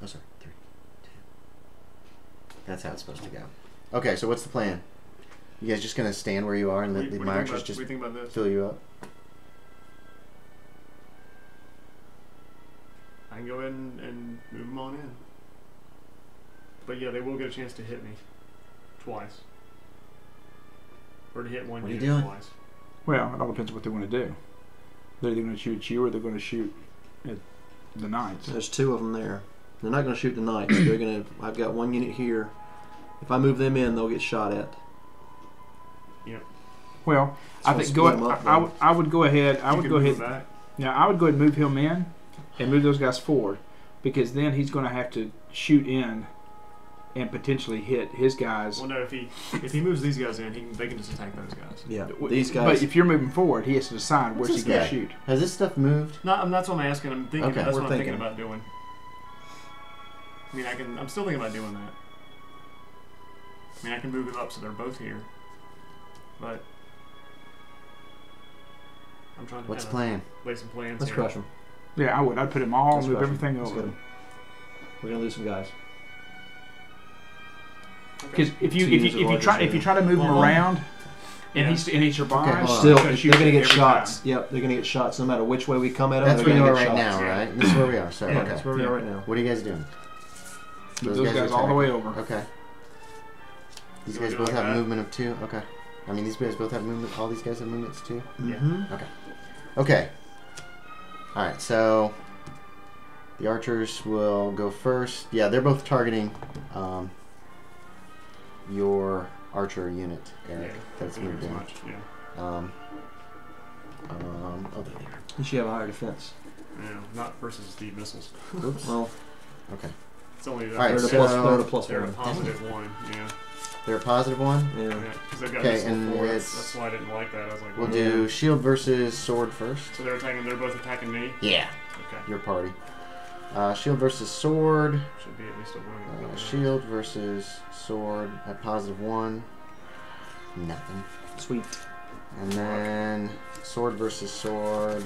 Oh, sorry. 3, 2. That's how it's supposed to go. Okay, so what's the plan? You guys just gonna stand where you are and let my archers just fill you up? I can go ahead and move them on in. But yeah, they will get a chance to hit me twice. Or to hit one What are you unit doing? twice. Well, it all depends on what they want to do. They're either going to shoot at you or they're going to shoot at the knights. There's 2 of them there. They're not going to shoot the knights. They're going to. I've got 1 unit here. If I move them in, they'll get shot at. Yep. Well, So I we'll think split 'em up, I would go ahead. I You would can go move ahead. back. Now I would go ahead and move him in, and move those guys forward, because then he's going to have to shoot in, and potentially hit his guys. Well, no, if he moves these guys in, they can just attack those guys. Yeah, these guys. But if you're moving forward, he has to decide where's he going to shoot. Has this stuff moved? No, that's what I'm asking. I'm thinking. Okay. That's We're what I'm thinking. thinking about doing. I mean, I'm still thinking about doing that. I mean, I can move them up so they're both here, but I'm trying to. What's the plan? Lay some plans. Let's here. crush them. Yeah, I would. I'd put him all, Let's move crush 'em. everything Let's over. get 'em. We're gonna lose some guys. Because if Two you units of try to move him Well, around, yeah. and he survives, Okay, hold on. Still, he's they're shoot gonna get every shots. time. Yep, they're gonna get shots no matter which way we come at them. That's they're where you gonna are get right shots. now, right? This is where we are. Sorry. Yeah, Okay. that's where we are right now. What are you guys doing? Move those guys all the way over. Okay. These So guys we do both like have that? movement of 2. Okay. I mean, these guys both have movement. All these guys have movements too. Mm-hmm. Okay. All right. So the archers will go first. Yeah, they're both targeting your archer unit, Erik. Yeah, That's moved in. much. Yeah. Oh, there they are. You should have a higher defense. Yeah. Not versus the missiles. Oops. Well, Okay. It's only. All right, they're, so- they're a plus They're a 1. positive 1. Yeah. They're a +1. Yeah. Yeah. Because they've got Okay, missile and 4. it's- That's why I didn't like that. I was like, We'll well, do shield versus sword first. So they're attacking. They're both attacking me. Yeah. Okay. Your party. Shield versus sword. Should be at least a 1. Shield versus sword at +1. Nothing. Sweet. And then sword versus sword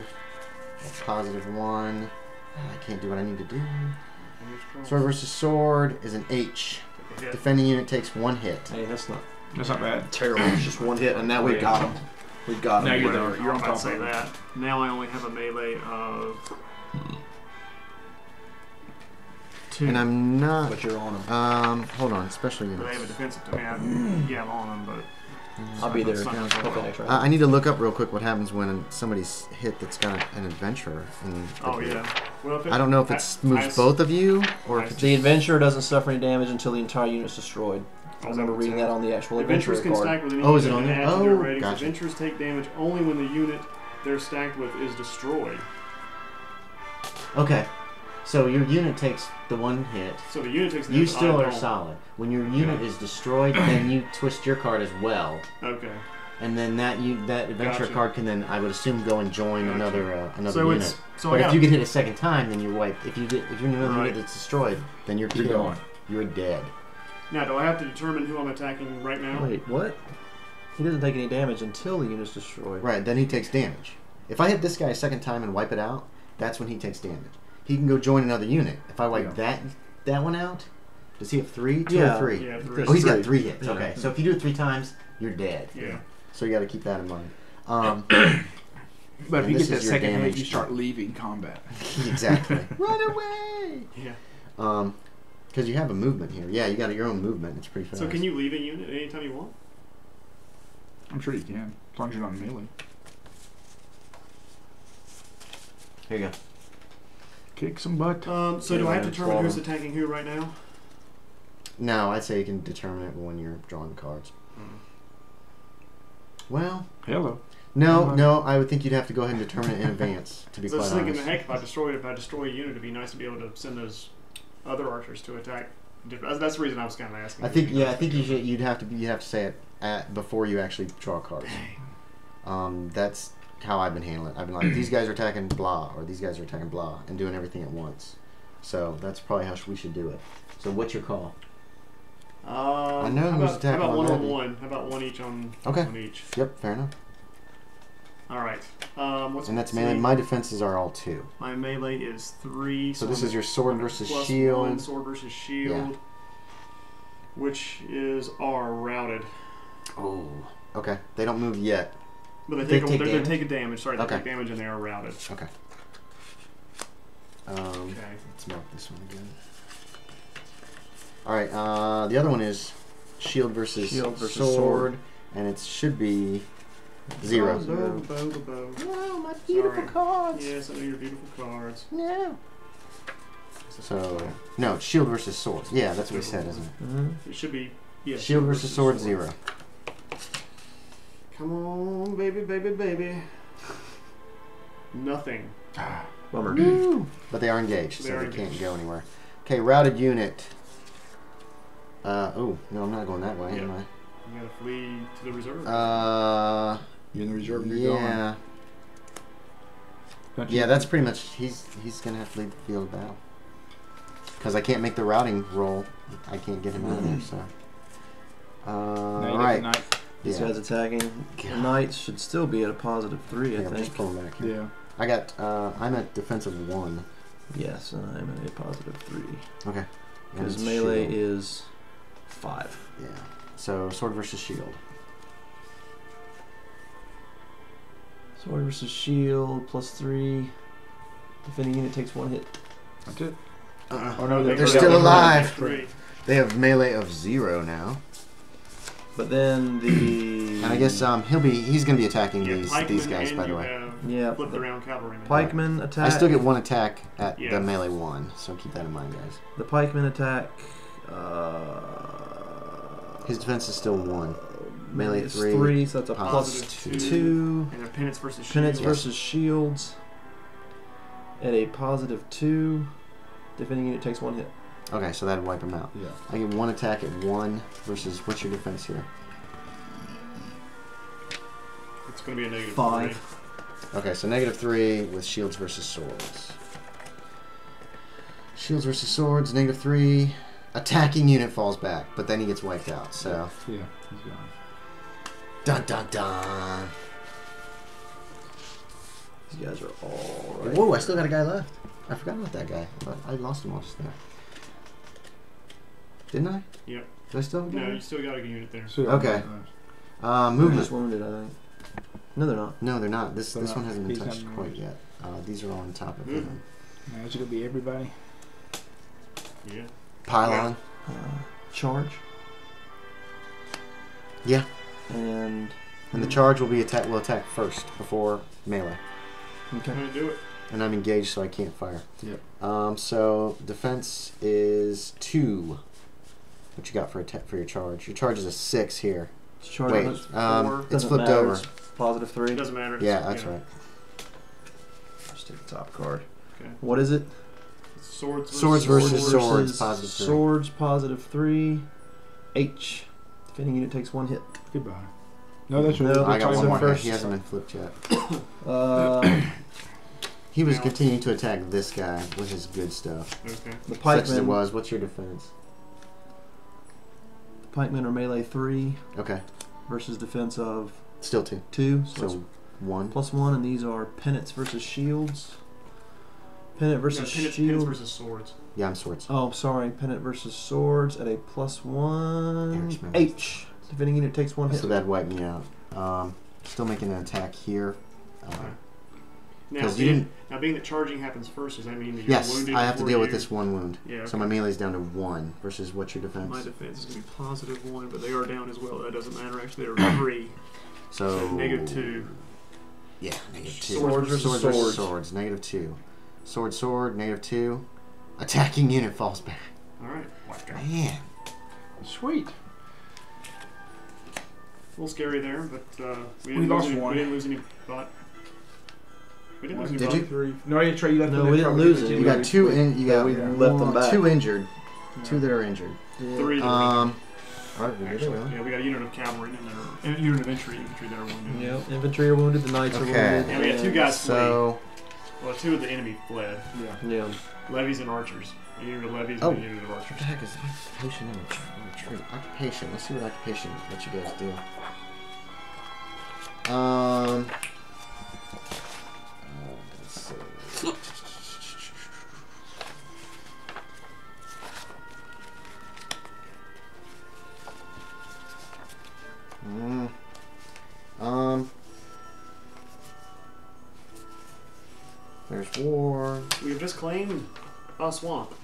at +1. I can't do what I need to do. Sword versus sword is an H. Take a hit. Defending unit takes 1 hit. Hey, that's not That's not bad. terrible. It's just 1 hit, and now we've got them. We've got them. Now you're Whatever. there. You're on I'd top say of it. that. Now I only have a melee of 2. And I'm not. But you're on them. Hold on. Special But I have a units. defensive. Yeah, I'm on them, but I'll be there. It's not gonna go Okay, well. next round. I need to look up real quick what happens when somebody's hit that's got an adventurer. And oh yeah. Well, if it, I don't know if it moves both of you or if it The adventurer doesn't suffer any damage until the entire unit's destroyed. I remember reading that on the actual Adventurers adventurer can card. stack with any Oh, is it unit on and there? add to their Oh, ratings. gotcha. Adventurers take damage only when the unit they're stacked with is destroyed. Okay. So your unit takes the 1 hit. So the unit takes. You damage, still I are don't. solid. When your unit is destroyed, then you twist your card as well. Okay. And then that adventure Gotcha. card can then, I would assume, go and join Gotcha. another So unit. it's so But I if got you get hit a second time, then you're wiped. If you're another Right. unit that's destroyed, then you're You're killed. gone. You're dead. now. Do I have to determine who I'm attacking right now? Wait, what? He doesn't take any damage until the unit's destroyed. Right. Then he takes damage. If I hit this guy a second time and wipe it out, that's when he takes damage. He can go join another unit. If I wipe that one out, does he have 3? 2 Yeah. or 3? Yeah, 3. Oh, he's got 3 hits. Yeah. Okay. So if you do it 3 times, you're dead. Yeah. So you got to keep that in mind. But if And you this get that is your second hit, damage you start leaving combat. Exactly. Run away. Yeah. Because you have a movement here. Yeah, you got your own movement. It's pretty fast. So can you leave a unit anytime you want? I'm sure you can, as long as you're not melee. Here you go. Kick some butt. So do I have to determine who's attacking who right now? No, I'd say you can determine it when you're drawing cards. Well, Hello. no. I would think you'd have to go ahead and determine it in advance. To be So I quite was thinking, honest. heck, if I destroy a unit, it'd be nice to be able to send those other archers to attack. That's the reason I was kind of asking. I think you'd have to say it before you actually draw cards. That's how I've been handling it. I've been like, these guys are attacking blah, or these guys are attacking blah, and doing everything at once. So that's probably how we should do it. So what's your call? I know who's attacking How about one on already. one? How about one each on Okay. on each? Yep, fair enough. All right. What's And that's melee. My defenses are all 2. My melee is 3. So this is your sword versus plus shield. 1 sword versus shield, which is R routed. Oh. Okay. They don't move yet. But They they take take damage? taking damage. Sorry, they Okay. take damage and they are routed. Okay. Okay. Let's mark this one again. All right. The other one is shield versus sword, and it should be 0. The bow, the bow. Oh, my beautiful cards. Yes, I know your beautiful cards. No. So no, it's shield versus sword. Yeah, that's what we said, isn't it? Mm-hmm. It should be Shield versus sword 0. Come on, baby, baby, baby. Nothing. Bummer. Woo! But they are engaged, They so are they can't engaged. go anywhere. Okay, routed unit. Oh no, I'm not going that way, am You gotta flee to the reserve. I? You're in the reserve and you're Yeah. Don't you- Yeah, that's pretty much. He's gonna have to leave the field of battle because I can't make the routing roll. I can't get him out of there. So. Now you All get the right. knight. These Yeah. guys attacking. The God. knights should still be at a positive 3, I Yeah, I'm just think. pulling back. Here. Yeah. I got. I'm at defensive 1. Yes, and I'm at a positive 3. Okay. And Because it's melee shield. is 5. Yeah. So sword versus shield. Sword versus shield, +3. Defending unit takes 1 hit. That's it. Oh no, they're they're still alive. 3. They have melee of 0 now. But then the... And I guess he's gonna be attacking these pikemen, guys, and by the you way. have Yeah, flipped the around cavalrymen. pikemen attack. I still get 1 attack at Yeah. the melee 1, so keep that in mind, guys. The pikemen attack... His defense is still 1. melee melee is 3, 3, so that's a positive plus 2. 2. And a penance versus shield. Penance Yes. versus shields at a positive 2. Defending unit takes 1 hit. Okay, so that'd wipe him out. Yeah. I get 1 attack at 1 versus what's your defense here? It's going to be a negative 5. 3. Okay, so -3 with shields versus swords. Shields versus swords, -3. Attacking unit falls back, but then he gets wiped out. So Yeah. He's gone. dun dun dun. These guys are all right. Whoa! I still got a guy left. I forgot about that guy. But I lost him just there. Didn't I? Yep. Do I still have a guy? No, you still got a unit there. So, Okay. They're Movement. just wounded, I think. No, they're not. No, they're not. This They're one not. hasn't been He's touched not quite moved. yet. These are all on top of Mhm. him. Now is it gonna be everybody? Yeah. Pylon. Charge. Yeah. And And the charge will attack first before melee. okay. I'm going to do it. And I'm engaged, so I can't fire. Yep. So defense is 2. What you got for your charge? Your charge is a 6 here. Charge Wait, is it's doesn't flipped matter, over. it's positive 3. It doesn't matter. Yeah, It's- that's right. Just take the top card. Okay. What is it? Swords versus Swords versus swords. swords, positive 3. Swords, positive 3. H. Defending unit takes 1 hit. Goodbye. No, that's No, right. I got That's one more. first. He hasn't been flipped yet. He was Now- continuing to attack this guy with his good stuff. Okay. The Such as it pikemen. was. What's your defense? Pikemen are melee 3 Okay. versus defense of Still 2. 2. So, it's So 1. +1, and these are penance versus shields. Pennant versus Penance shield. versus swords. Yeah, I'm swords. Oh, sorry. Pennant versus swords at a +1. Eric's memory. H. Defending unit takes 1 hit. So that'd wipe me out. Still making an attack here. Now, 'Cause you didn't. being that charging happens first, does that mean that you're Yes, wounded? I have to before deal with you- this 1 wound. Yeah. Okay. So my melee's down to 1 versus what's your defense? My defense is going to be positive 1, but they are down as well. That doesn't matter. Actually, they're 3. So So -2. Yeah, -2. Swords versus Swords versus swords. swords. -2. Sword, -2. Attacking unit falls back. All right. Wiped out. Man. Sweet. A little scary there, but we We didn't lost lose any, one. We didn't lose any butt. We didn't lose any Did butt. you? 3. No, you tried. You left No, them we there didn't probably lose because it. You got 2 in. You got we left them back. 2 injured. Yeah. 2 that are injured. 3 that were Alright, we did it, actually. really? Yeah, we got a unit of cavalry and a unit of infantry that are wounded. Yeah, infantry are wounded, the knights are Okay. wounded. Yeah, we got 2 guys So Well, 2 of the enemy fled. Yeah. Yeah. Levies and archers. A unit of levies Oh. and a unit of what the archers. heck is occupation and retreat? Occupation. Let's see what occupation let you guys do. There's war. We have just claimed a swamp.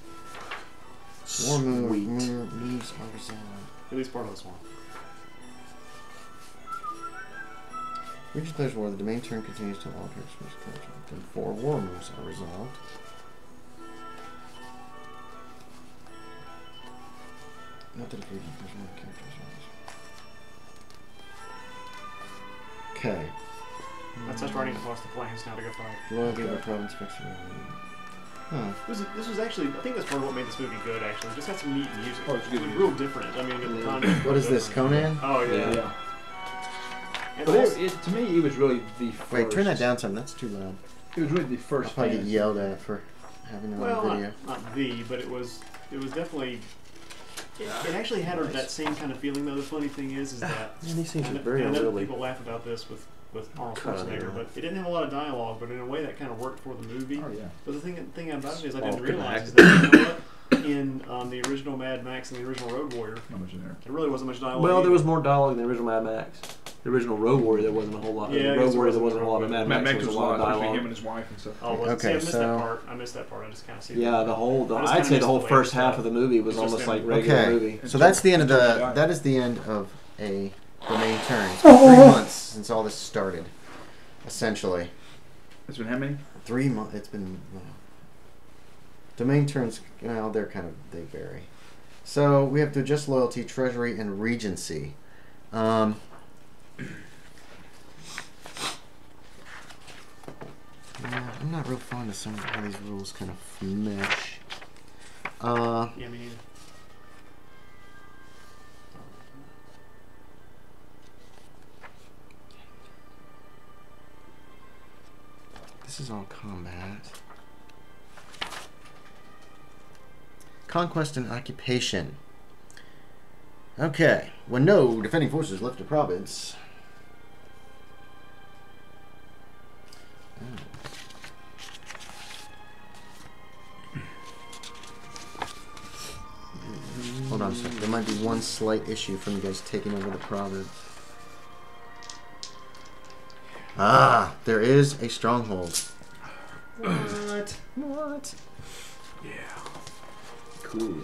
War move leaves are resolved. At least part of the swamp. Regent plays war. The domain turn continues till all characters culture. Then 4 war moves are resolved. Not that if Regent plays war, characters are resolved. Okay. That's us riding across the plains now to go fight. Loyalty of the province fixed. Huh. This was actually, I think that's part of what made this movie good, actually. It just had some neat music. Oh, it's It good was music. real different. I mean, at the time. What is this, Conan? Oh, yeah. Yeah. And But also- to me, it was really the first. Wait, turn that down some. That's too loud. It was really the I'll first. probably get fantasy. yelled at for having it on video. not the, but it was definitely. It actually had that same kind of feeling, though. The funny thing is that. Man, these things are and very I know unwieldy. people laugh about this with Arnold Cut Schwarzenegger, out. but it didn't have a lot of dialogue, but in a way that kind of worked for the movie. Oh yeah. But the thing about it is I didn't Oh, good realize act. is that you know what? In the original Mad Max and the original Road Warrior, Not much in there. there really wasn't much dialogue. Well, there either. was more dialogue in the original Mad Max. The original Road Warrior, there wasn't a whole lot. Yeah, I The guess Road there Warrior, there wasn't wasn't a whole lot. But Matt Mad Max Max was was a a lot lot of between him dialogue. and his wife and stuff. Oh, well, Okay, see, I missed so- that part. I missed that part. I just kind of see. Yeah, the whole. I just I'd kinda say missed the whole the way first it half was of the movie was It's just almost them. like regular Okay, movie. so that's the end of Until he the. died. That is the end of a domain turn. It's been 3 months since all this started. Essentially, It's been how many? 3 months. It's been. Domain turns. Well, they're kind of they vary. So we have to adjust loyalty, treasury, and regency. Yeah, I'm not real fond of some of how these rules kind of mesh. Yeah, me neither. This is all combat. Conquest and occupation. Okay. When no defending forces left a province. Hold on a second. There might be one slight issue from you guys taking over the province. Ah, there is a stronghold. What? Yeah. Cool.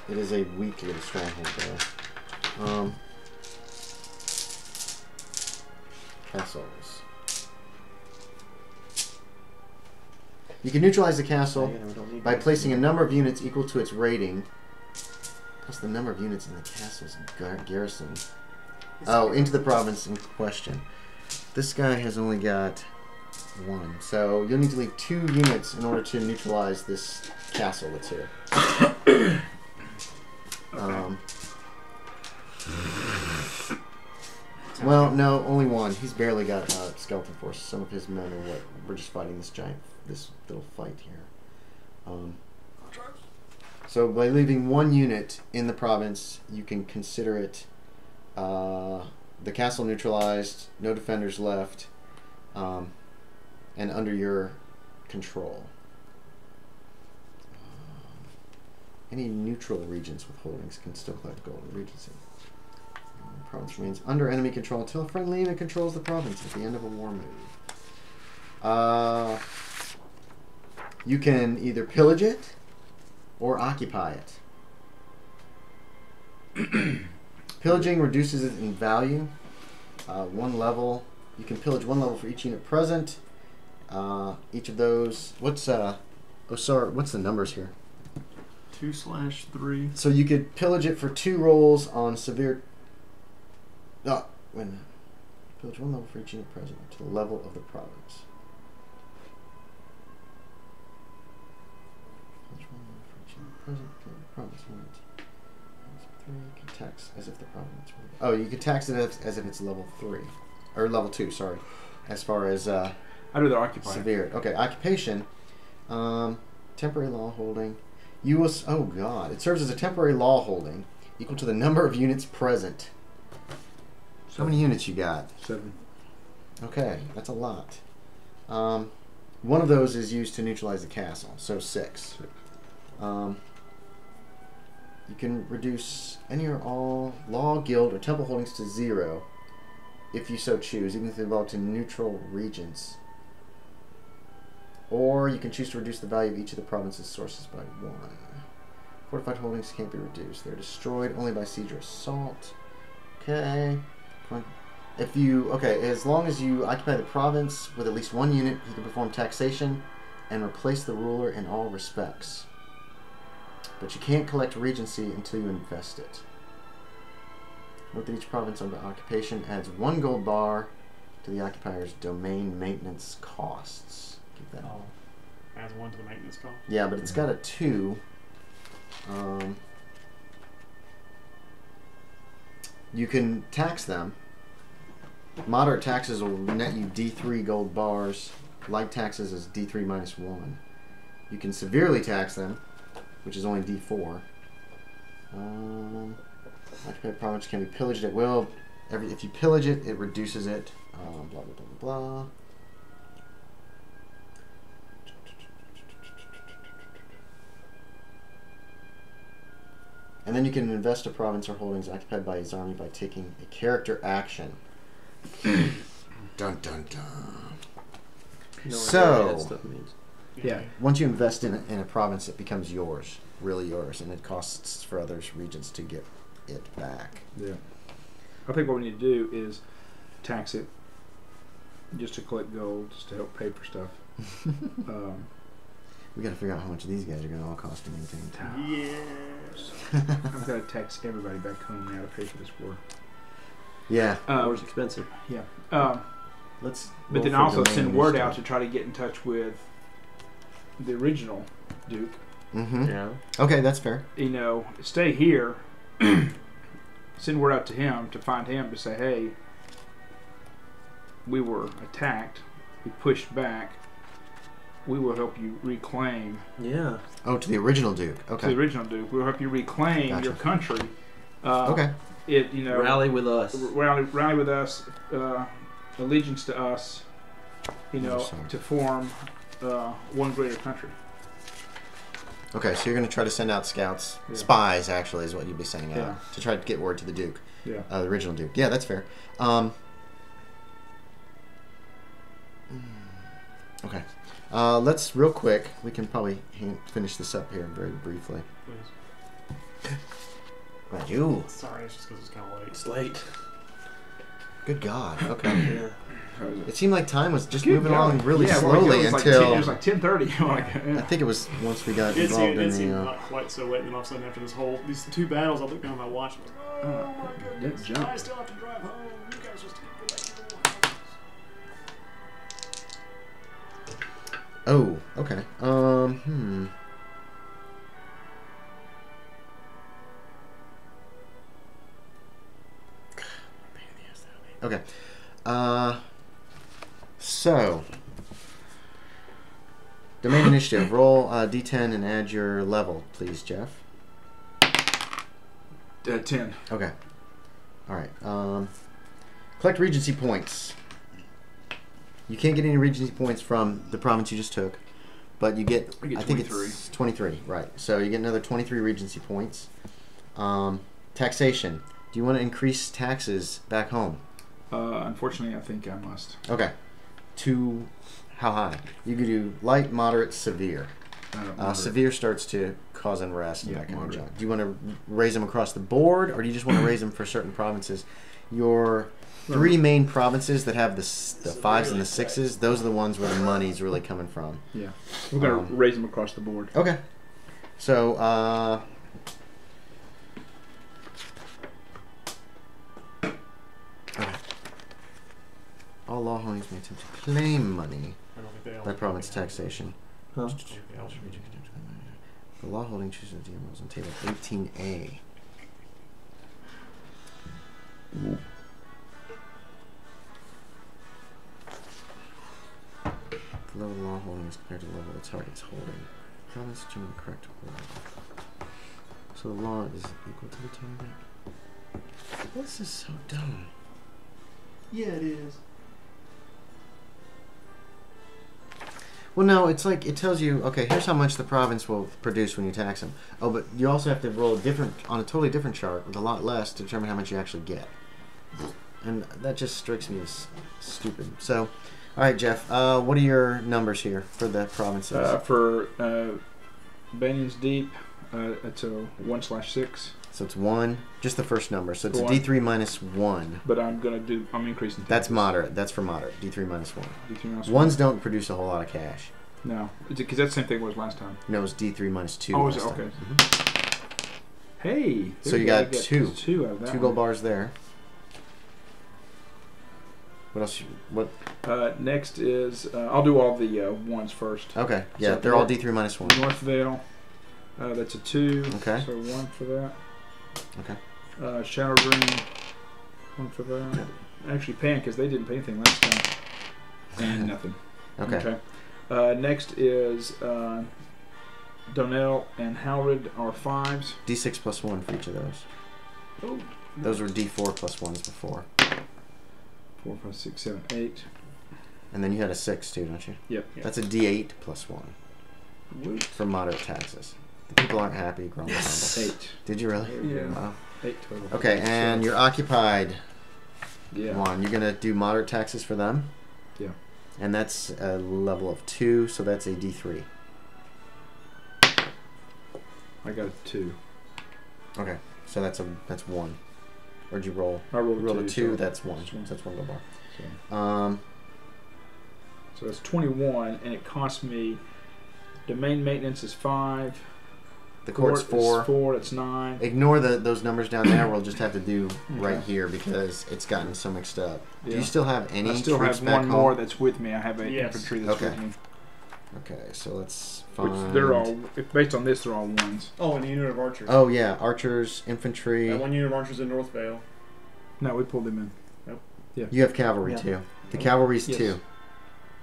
It is a weak little stronghold, though. Castles. You can neutralize the castle by placing a number of units equal to its rating, plus the number of units in the castle's garrison. Oh, into the province in question. This guy has only got 1, so you'll need to leave 2 units in order to neutralize this castle that's here. Well, no, only 1. He's barely got skeleton force. Some of his men are what we're just fighting this little fight here. So by leaving 1 unit in the province, you can consider it the castle neutralized, no defenders left, and under your control. Any neutral regents with holdings can still collect gold in regency. The province remains under enemy control until a friendly unit controls the province at the end of a war move. You can either pillage it or occupy it. Pillaging reduces it in value. 1 level. You can pillage 1 level for each unit present. Each of those. What's the numbers here? 2/3. So you could pillage it for 2 rolls on severe. Oh, wait a minute. Pillage 1 level for each unit present to the level of the province. Pillage 1 level for each unit present to the province unit. 3 can tax as if the province were. Oh, you can tax it as if it's level 3 or level 2. Sorry, as far as I'd rather occupy. severe. Okay, occupation. Temporary law holding. You will. Oh God! It serves as a temporary law holding equal to the number of units present. How many units you got? 7. Okay, that's a lot. One of those is used to neutralize the castle, so 6. You can reduce any or all law, guild, or temple holdings to 0 if you so choose, even if they belong to neutral regents. Or you can choose to reduce the value of each of the province's sources by 1. Fortified holdings can't be reduced. They're destroyed only by siege or assault. Okay. As long as you occupy the province with at least 1 unit, you can perform taxation and replace the ruler in all respects. But you can't collect regency until you invest it. Note that each province under occupation adds 1 gold bar to the occupier's domain maintenance costs. Keep that. Oh, adds 1 to the maintenance cost. Yeah, but it's got a 2. You can tax them. Moderate taxes will net you D3 gold bars. Light taxes is D3 minus 1. You can severely tax them, which is only D4. Occupied province can be pillaged at will. If you pillage it, it reduces it. Blah, blah, blah, blah, blah. And then you can invest a province or holdings occupied by his army by taking a character action. Dun dun dun. You know what So- that stuff means. Yeah. Once you invest in a province, it becomes yours, really yours, and it costs for others regents to get it back. Yeah. I think what we need to do is tax it just to collect gold, just to help pay for stuff. We got to figure out how much these guys are going to all cost to maintain. Yes. I've got to tax everybody back home now to pay for this war. Yeah. War's expensive. Yeah. Let's. But roll then for also domain send word initiative. out to try to get in touch with the original Duke. Mm-hmm. Yeah. Okay, that's fair. You know, stay here. Send word out to him to find him to say, hey, we were attacked. We pushed back. We will help you reclaim. Yeah. Oh, to the original Duke. To Okay. the original Duke, we'll help you reclaim Gotcha. your country. Okay. It you know Rally with us. rally with us, allegiance to us. You know, Interesting. to form one greater country. Okay, so you're going to try to send out scouts, Yeah. spies, actually, is what you'd be sending out Yeah. to try to get word to the Duke, Yeah. the original Duke. Yeah, that's fair. Okay. Let's real quick. We can probably finish this up here very briefly. Please. Right, you. Sorry, it's just because it's kind of late. It's late. Good God. Okay. Yeah. It seemed like time was just Keep moving going. along really Yeah, well, slowly it was until like it was like 10:30. Like, I think it was once we got It involved in seemed the. not quite so late, and then all of a sudden after these 2 battles, I looked down at my watch and was like, oh my goodness, jump. I still have to drive home. You guys just keep go back to your house. Oh, okay. Okay. So domain initiative. Roll D10 and add your level, please, Jeff. 10. Okay. All right. Collect regency points. You can't get any regency points from the province you just took, but you get. I get I think 23. it's 23. Right. So you get another 23 regency points. Taxation. Do you want to increase taxes back home? Unfortunately, I think I must. Okay. To how high? You could do light, moderate, severe. Moderate. Severe starts to cause unrest and Yeah, that kind moderate. of junk. Do you want to raise them across the board, or do you just want to raise them for certain provinces? Your 3 main provinces that have the 5s and the 6s, those are the ones where the money's really coming from. Yeah. We're going to raise them across the board. Okay. So, okay. All law holdings may attempt to claim money I don't think they all by province taxation. Huh? The law holding chooses the rules on table 18A. The level of law holding is compared to the level of the target's holding. Province determine the correct order. So the law is equal to the target. This is so dumb. Yeah, it is. Well, no, it's like it tells you, okay, here's how much the province will produce when you tax them. Oh, but you also have to roll on a totally different chart with a lot less to determine how much you actually get. And that just strikes me as stupid. So, all right, Jeff, what are your numbers here for the provinces? For Banyan's Deep, it's a 1/6. So it's 1, just the first number. So it's Go a on. D3 minus 1. But I'm increasing. That's moderate. That's for moderate. D3 minus 1. D3 minus Ones don't produce a whole lot of cash. No, because that's the same thing it was last time. No, it's D3 minus 2. Oh, is last it? Okay. time. Mhm. Hey. So you got get 2. 2 out of that. 2 gold bars there. What else? What? Next is I'll do all the ones first. Okay. Yeah, So they're all D3 minus 1. North Vale. That's a 2. Okay. So 1 for that. Okay. Shadow Green. 1 for that. Actually, paying because they didn't pay anything last time. And nothing. Okay. Next is Donnell and Howard are 5s. D6 plus 1 for each of those. Oh. Those were D4 plus 1s before. 4, 5, 6, 7, 8. And then you had a 6 too, don't you? Yep. That's a D8 plus 1 Woot. for moderate taxes. The people aren't happy. Grumble, Yes. grumble. 8. Did you really? Yeah. Wow. 8 total. Okay, and you're occupied. Yeah. 1. You're gonna do moderate taxes for them. Yeah. And that's a level of 2, so that's a D3. I got a 2. Okay, so that's 1. Where'd you roll? I rolled You rolled a 2. so That's 1. that's So one. that's 1 gold bar. So, so it's 21, and it costs me. Domain maintenance is 5. The court's Court 4. is 4. That's 9. Ignore those numbers down there. We'll just have to do right Okay. here because it's gotten so mixed up. Do Yeah. you still have any I still troops have back one home? more that's with me. I have an Yes. infantry that's Okay. with me. Okay, so let's Which find... they're all, if based on this, they're all 1s. Oh, and a unit of archers. Oh, yeah. Archers, infantry. One unit of archers in North Vale. No, we pulled them in. You have cavalry, Yeah. too. The cavalry's Yes. 2.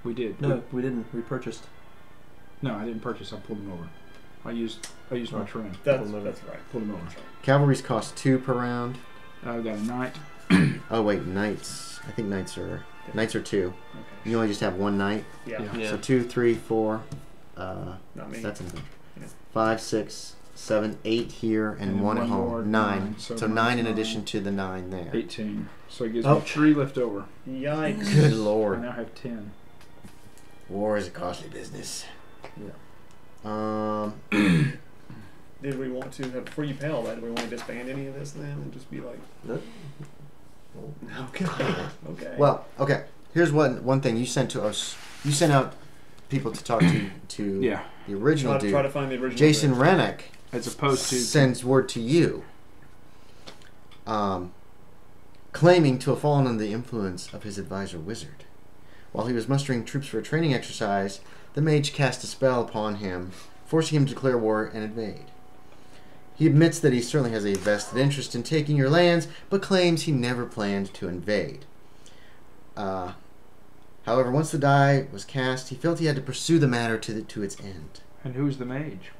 We did. No, we didn't. We purchased. No, I didn't purchase. I pulled them over. I used my Oh. terrain. That's Pull them over. right. Pulled them over. That's right. Cavalry's cost 2 per round. I've got a knight. Oh, wait. Knights. I think knights are 2. Okay. You only just have 1 knight. Yeah. Yeah. So 2, 3, 4. Not me. That's enough. Yeah. 5, 6, 7, 8 here, and And 1 at one home. more, 9. nine. So So 9 in nine. addition to the 9 there. 18. So it gives Oh. me 3 left over. Yikes. Good I lord. now have 10. War is a costly business. Yeah. Did we want to have, before you pay all that, do we want to disband any of this then and just be like, Nope. okay, okay. Well, okay. Here's one thing you sent to us. You sent out people to talk to Yeah. the original dude. try to find the original. Jason bit. Rennick As opposed to. sends word to you, claiming to have fallen under the influence of his advisor Wizard. While he was mustering troops for a training exercise, the mage cast a spell upon him, forcing him to declare war and invade. He admits that he certainly has a vested interest in taking your lands, but claims he never planned to invade. However, once the die was cast, he felt he had to pursue the matter to its end. And who's the mage?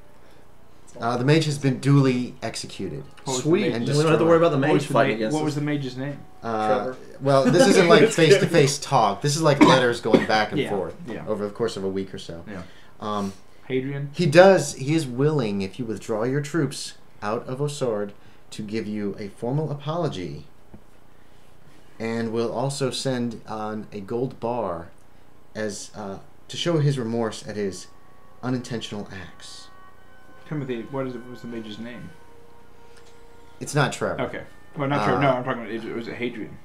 The mage has been duly executed. What was the Sweet. mage- And Then we don't have to worry about the What mage was the fighting ma- against What us. was the mage's name? Trevor. Well, this isn't like face-to-face talk. This is like letters going back and Yeah, forth yeah. over the course of a week or so. Yeah. Hadrian? He is willing, if you withdraw your troops out of Osord, to give you a formal apology, and will also send on a gold bar as to show his remorse at his unintentional acts. Timothy, what was the mage's name? It's not Trevor. Okay. Well, not Trevor. No, I'm talking about, was it Hadrian?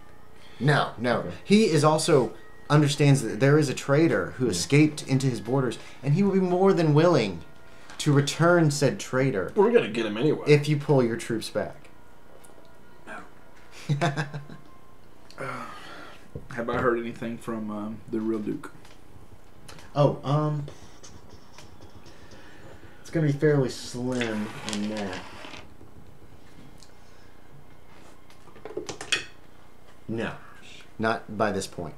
No. Okay. He is also understands that there is a traitor who escaped into his borders, and he will be more than willing to return said traitor We're gonna get him anyway. if you pull your troops back. Have I heard anything from the real Duke? Oh, it's going to be fairly slim in that. No, not by this point.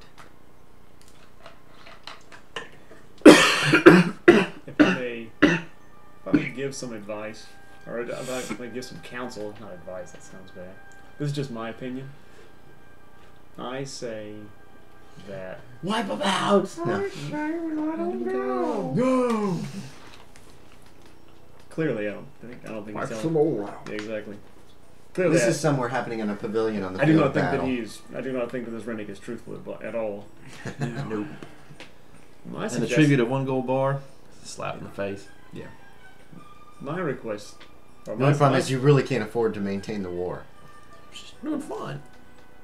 If I may give some advice, or if I may give some counsel, not advice, that sounds bad. This is just my opinion. I say that. Wipe them out. No. Go. Clearly, I don't think he's telling. more. Yeah, exactly. Clearly, This is somewhere happening in a pavilion on the I do field not of think battle. I do not think that this Rennick is truthful at all. Nope. My And the suggestion- tribute of 1 gold bar, slap in the face. My request. Or The only problem is you really can't afford to maintain the war. Just doing fine.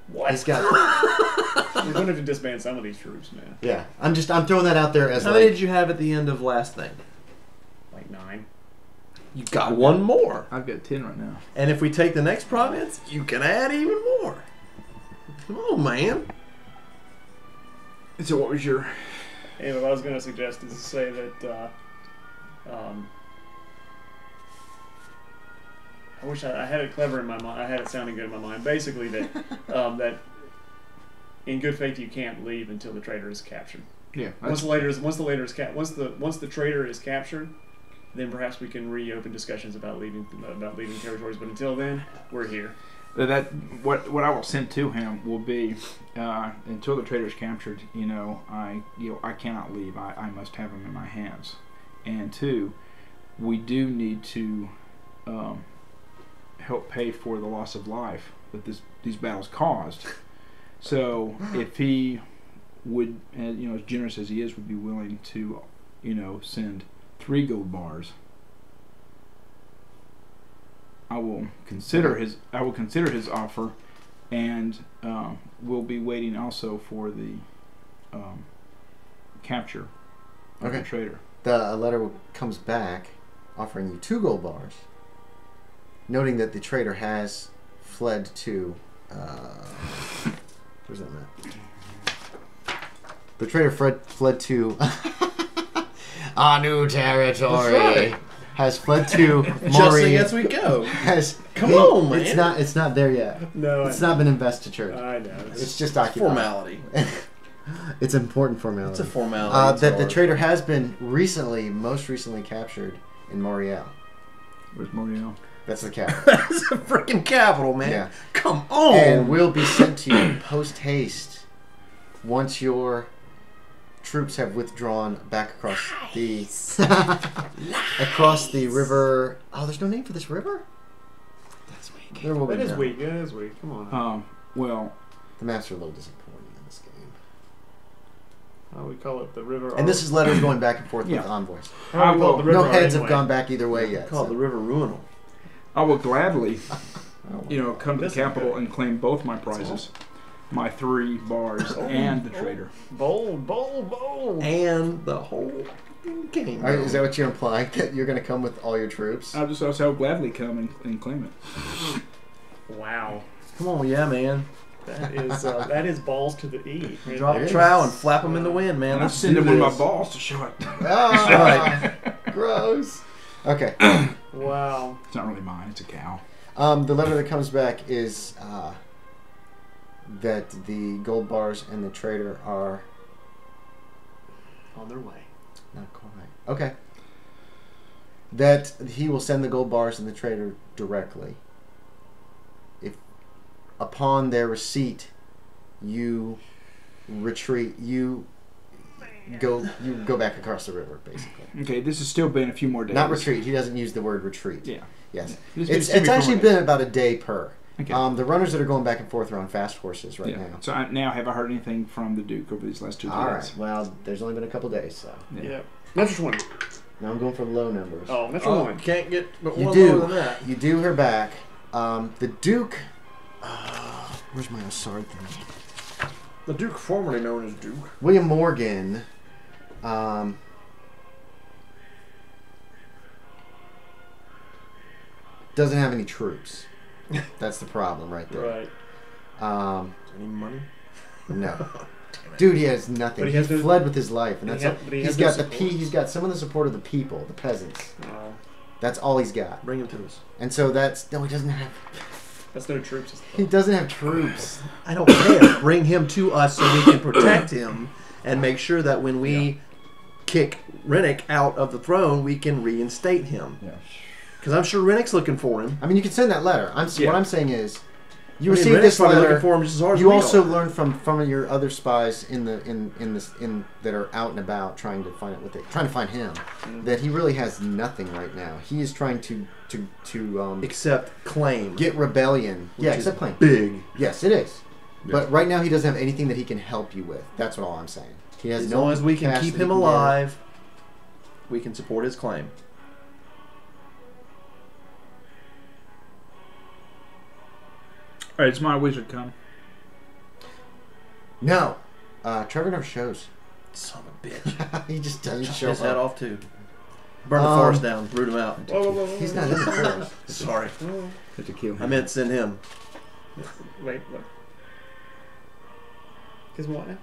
What? He's got. We're going to have to disband some of these troops, man. Yeah, I'm throwing that out there as How many like. did you have at the end of last thing? Like 9. You got 1 more. I've got 10 right now. And if we take the next province, you can add even more. Come on, man. So what was your... Anyway, what I was going to suggest is to say that I wish I had it clever in my mind. I had it sounding good in my mind. Basically, that that in good faith you can't leave until the traitor is captured. Yeah. Once the traitor is captured, then perhaps we can reopen discussions about leaving territories. But until then, we're here. What I will send to him will be until the traitor is captured. I cannot leave. I must have him in my hands. And 2, we do need to help pay for the loss of life that these battles caused. So if he would, as generous as he is, would be willing to, send 3 gold bars, I will consider his offer, and we'll be waiting also for the capture of the traitor. The letter comes back offering you 2 gold bars, noting that the traitor has fled to. Where's that map? The traitor fled to our new territory. That's right. Has fled to Adjusting Maury. as we go. Come on, man. It's not there yet. No, It's not been investitured. I know. It's just occupied. Formality. It's an important formality. It's a formality. It's that the hard. traitor has been most recently captured in Moriel. Where's Moriel? That's the capital. That's a freaking capital, man. Yeah. Come on. And will be sent to you post haste once your troops have withdrawn back across the across the river. Oh, there's no name for this river? That's weak. There will be That is none. weak. That is weak. Come on. Well, The maps are a little disappointing in this game. We call it the river. And this is letters going back and forth Yeah. with envoys. How do we call it the river No heads have anyway? gone back either way yet. Called so. the River Ruinil. I will gladly, Oh, come to the This is capital good. and claim both my prizes, my 3 bars and the traitor. Bold, bold, bold. And the whole game. Is that what you're implying? That you're going to come with all your troops? I'll gladly come and claim it. Wow. Come on, yeah, man. That is balls to the E. Drop It the is. trowel and flap them in the wind, man. And I'll Let's send do him one of my this. balls to show it. Ah, gross. Okay. Wow. It's not really mine, it's a cow. The letter that comes back is that the gold bars and the traitor are On their way. not quite. Okay. That he will send the gold bars and the traitor directly. If upon their receipt you retreat, you go back across the river, basically. Okay, this has still been a few more days. Not retreat. He doesn't use the word retreat. Yeah. Yes. It's It's actually been about a day per. Okay. The runners that are going back and forth are on fast horses right now. So now have I heard anything from the Duke over these last 2 days? All right. Well, there's only been a couple days, so Yeah. Natural 20. now I'm going for low numbers. Oh, natural Oh, 1. can't get but You one do. lower than that. You do her back. The Duke. Where's my Osard thing? The Duke, formerly known as Duke. William Morgan. Doesn't have any troops. That's the problem right there. Right. Any money? No. Dude, he has nothing. But he He has no- fled with his life, and but that's he all. has- but he He's has no got the support. he's got some of the support of the people, the peasants. Oh, That's all he's got. Bring him to us. And so that's no, he doesn't have. that's no troops. He doesn't have troops. I don't care. Bring him to us so we can protect him and make sure that when we kick Rennick out of the throne, we can reinstate him. Yeah. Because I'm sure Rennick's looking for him. I mean, you can send that letter. Yeah. What I'm saying is, You I mean, received Rennick's this probably letter. looking for him just as hard as You we also are. learned from your other spies in that are out and about trying to find him that he really has nothing right now. He is trying to Except claim. get rebellion. Which Yeah, is except claim. big. Yes, it is. Yeah. But right now he doesn't have anything that he can help you with. That's all I'm saying. He has As no long as we can cash keep that he him can alive, we can support his claim. All right, it's my wizard come. get. No, Trevor never shows. Son of a bitch. He just doesn't Chop show his head up. off too. Burn the forest down. Root him out. He's not in the forest. Sorry. Have to kill him. I meant send him. Wait, what? Because what now?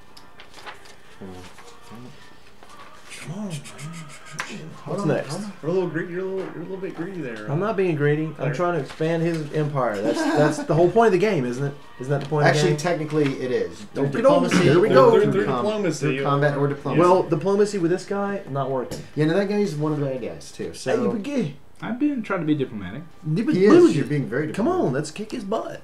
What's next? You're a little greedy. You're a little bit greedy there. I'm not being greedy. I'm Claire. trying to expand his empire. That's the whole point of the game, isn't it? Isn't that the point Actually, of the game? technically, it is. Don't Through get over diplomacy, it. Here we or go. Through, Through diplomacy, through combat or diplomacy. Well, diplomacy with this guy, not working. Yeah, no, that guy's one of the bad guys too. So I've been trying to be diplomatic. he is. You're being very Come diplomatic. on, let's kick his butt.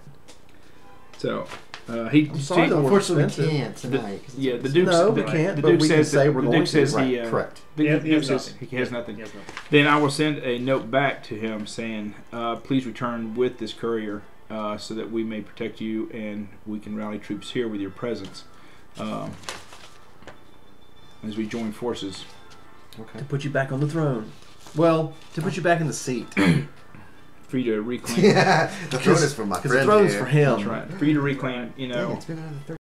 So I'm sorry, though. Unfortunately, we expensive. can't tonight. 'cause it's yeah, the expensive. Duke. No, we the, can't, The but Duke we can says say that, we're the going Duke says to. he. Right, correct. The He has Duke says nothing. he has nothing. He has nothing. Then I will send a note back to him saying, please return with this courier so that we may protect you and we can rally troops here with your presence as we join forces. Okay. To put you back on the throne. Well, to put you back in the seat. For you to reclaim. Yeah, the throne is for my Because friend the throne's here. for him. That's right. For you to reclaim, Dang, it's been another